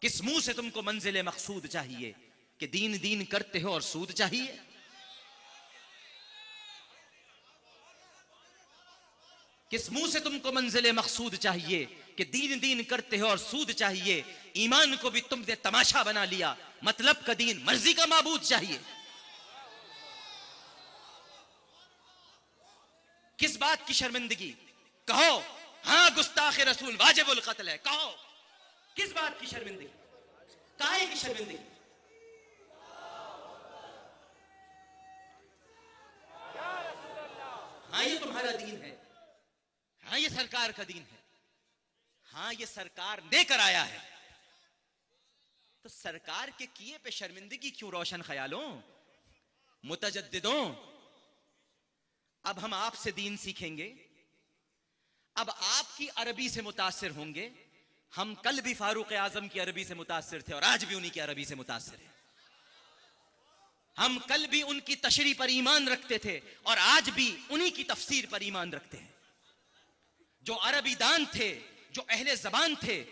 کس منہ سے تم کو منزل مقصود چاہیے کہ دین دین کرتے ہو اور سود چاہیے؟ کس منہ سے تم کو منزل مقصود چاہیے کہ دین دین کرتے ہو اور سود چاہیے؟ ایمان کو بھی تم نے تماشا بنا لیا، مطلب کا دین مرضی کا معبود چاہیے۔ کس بات کی شرمندگی؟ کہو ہاں گستاخ رسول واجب القتل ہے، کہو کس بات کی شرمندگی؟ کاہے کی شرمندگی؟ ہاں یہ تمہارا دین ہے، ہاں یہ سرکار کا دین ہے، ہاں یہ سرکار دے کر آیا ہے، تو سرکار کے کیے پہ شرمندگی کیوں روشن خیالوں متجددوں؟ اب ہم آپ سے دین سیکھیں گے، اب آپ کی عربی سے متاثر ہوں گے۔ ہم کل بھی فاروق اعظم کی عربی سے متاثر تھے اور آج بھی انہی کی عربی سے متاثر ہیں۔ ہم کل بھی ان کی تشریح پر ایمان رکھتے تھے اور آج بھی انہی کی تفسیر پر ایمان رکھتے ہیں۔ جو عربی دان تھے، جو اہل زبان تھے،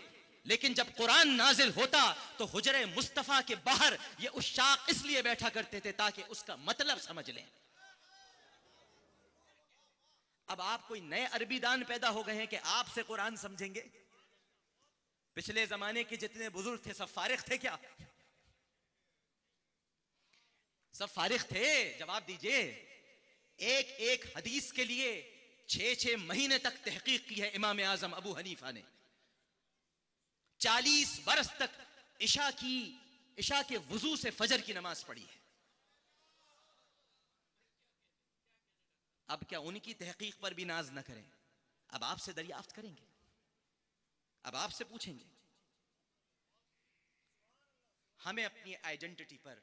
لیکن جب قرآن نازل ہوتا تو حجرہ مصطفیٰ کے باہر یہ عشاق اس لیے بیٹھا کرتے تھے تاکہ اس کا مطلب سمجھ لیں۔ اب آپ کوئی نئے عربی دان پیدا ہو گئے ہیں کہ آپ سے قرآن سمجھیں گے؟ پچھلے زمانے کے جتنے بزرگ تھے سب فارغ تھے کیا؟ سب فارغ تھے؟ جواب دیجئے۔ ایک ایک حدیث کے لیے 6 مہینے تک تحقیق کی ہے امام اعظم ابو حنیفہ نے، 40 برس تک عشاء کے وضو سے فجر کی نماز پڑھی ہے۔ اب کیا ان کی تحقیق پر بھی ناز نہ کریں؟ اب آپ سے دریافت کریں گے، اب آپ سے پوچھیں گے۔ ہمیں اپنی آئیڈینٹی پر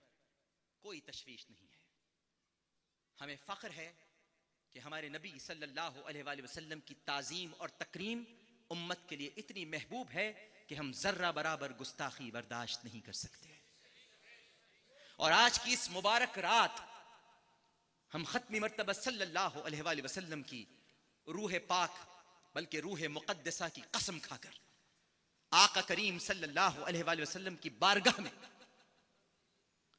کوئی تشویش نہیں ہے، ہمیں فخر ہے کہ ہمارے نبی صلی اللہ علیہ وآلہ وسلم کی تعظیم اور تکریم امت کے لیے اتنی محبوب ہے کہ ہم ذرہ برابر گستاخی برداشت نہیں کر سکتے۔ اور آج کی اس مبارک رات ہم ختم مرتبہ صلی اللہ علیہ وآلہ وسلم کی روح پاک بلکہ روح مقدسہ کی قسم کھا کر آقا کریم صلی اللہ علیہ وآلہ وسلم کی بارگاہ میں،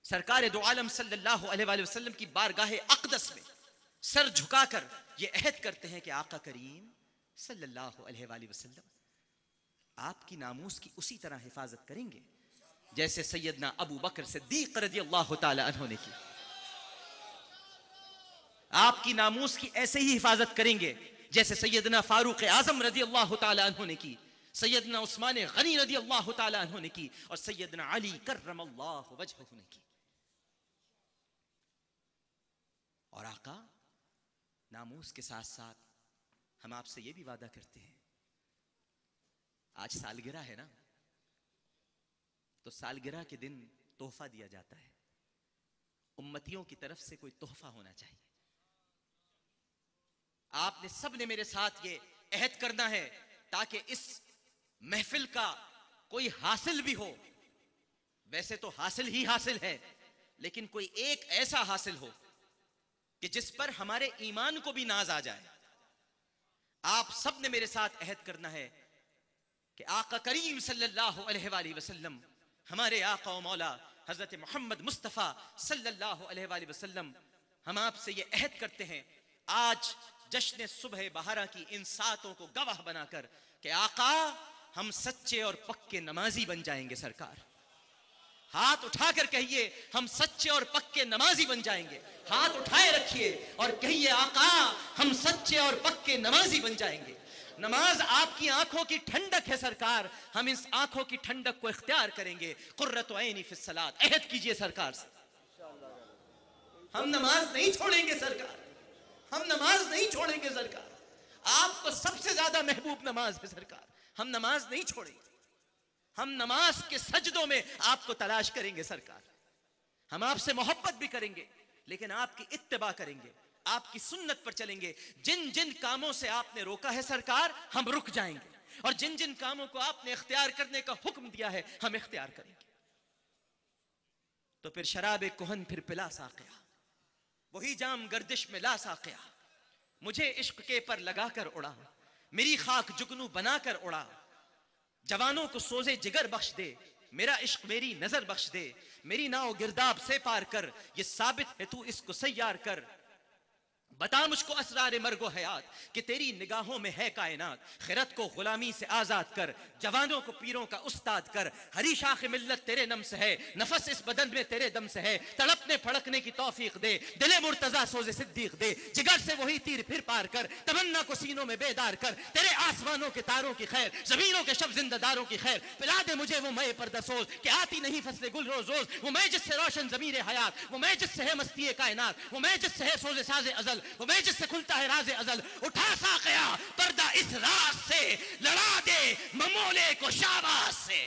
سرکار دو عالم صلی اللہ علیہ وآلہ وسلم کی بارگاہ اقدس میں سر جھکا کر یہ عہد کرتے ہیں کہ آقا کریم صلی اللہ علیہ وآلہ وسلم آپ کی ناموس کی اسی طرح حفاظت کریں گے جیسے سیدنا ابو بکر صدیق رضی اللہ تعالی عنہ نے کی۔ آپ کی ناموس کی ایسے ہی حفاظت کریں گے جیسے سیدنا فاروق اعظم رضی اللہ تعالی عنہ نے کی، سیدنا عثمان غنی رضی اللہ تعالی عنہ نے کی، اور سیدنا علی کرم اللہ وجہہ نے کی۔ اور آقا ناموس کے ساتھ ساتھ ہم آپ سے یہ بھی وعدہ کرتے ہیں، آج سالگرہ ہے نا، تو سالگرہ کے دن تحفہ دیا جاتا ہے، امتیوں کی طرف سے کوئی تحفہ ہونا چاہیے۔ آپ نے سب نے میرے ساتھ یہ عہد کرنا ہے تاکہ اس محفل کا کوئی حاصل بھی ہو، ویسے تو حاصل ہی حاصل ہے، لیکن کوئی ایک ایسا حاصل ہو کہ جس پر ہمارے ایمان کو بھی ناز آ جائے۔ آپ سب نے میرے ساتھ عہد کرنا ہے کہ آقا کریم صلی اللہ علیہ وآلہ وسلم، ہمارے آقا و مولا حضرت محمد مصطفیٰ صلی اللہ علیہ وآلہ وسلم، ہم آپ سے یہ عہد کرتے ہیں آج جشن صبح بہارا کی ان ساتوں کو گواہ بنا کر کہ آقا ہم سچے اور پکے نمازی بن جائیں گے۔ سرکار ہاتھ اٹھا کر کہیے ہم سچے اور پکے نمازی بن جائیں گے، ہاتھ اٹھائے رکھیے اور کہیے آقا ہم سچے اور پکے نمازی بن جائیں گے۔ نماز آپ کی آنکھوں کی ٹھنڈک ہے سرکار، ہم اس آنکھوں کی ٹھنڈک کو اختیار کریں گے۔ قرۃ عینی فی الصلاۃ، عہد کیجئے سرکار سے، ہم نماز نہیں چھوڑیں گے سرکار، ہم نماز نہیں چھوڑیں گے سرکار، آپ کو سب سے زیادہ محبوب نماز ہے سرکار، ہم نماز نہیں چھوڑیں گے، ہم نماز کے سجدوں میں آپ کو تلاش کریں گے سرکار، ہم آپ سے محبت بھی کریں گے لیکن آپ کی اتباع کریں گے، آپ کی سنت پر چلیں گے۔ جن جن کاموں سے آپ نے روکا ہے سرکار ہم رک جائیں گے، اور جن جن کاموں کو آپ نے اختیار کرنے کا حکم دیا ہے ہم اختیار کریں گے۔ تو پھر شراب کہن پھر پلا ساقیا، وہی جام گردش میں لا ساقیا، مجھے عشق کے پر لگا کر اڑا، میری خاک جگنو بنا کر اڑا، جوانوں کو سوزے جگر بخش دے، میرا عشق میری نظر بخش دے، میری ناؤ گرداب سے پار کر، یہ ثابت ہے تو اس کو سیار کر۔ بتا مجھ کو اسرار مرگ و حیات کہ تیری نگاہوں میں ہے کائنات، خرد کو غلامی سے آزاد کر، جوانوں کو پیروں کا استاد کر، ہری شاخ ملت تیرے نم سے ہے، نفس اس بدن میں تیرے دم سے ہے، تڑپنے پھڑکنے کی توفیق دے، دل مرتضیٰ سوز صدیق دے، جگر سے وہی تیر پھر پار کر، تمنا کو سینوں میں بیدار کر، تیرے آسمانوں کے تاروں کی خیر، زمینوں کے شب زندہ داروں کی خیر، پلا دے مجھے وہ مے پردہ سوز کہ آتی نہیں فصل گل روز روز، وہ میں جس سے روشن ضمیر حیات، وہ میں جس سے ہے مستی کائنات، وہ میں جس سے ہے سوز ساز ازل، وہ میں جس سے کھلتا ہے راز ازل، اٹھا ساقیا پردہ اس راز سے، لڑا دے ممولے کو شاباز سے۔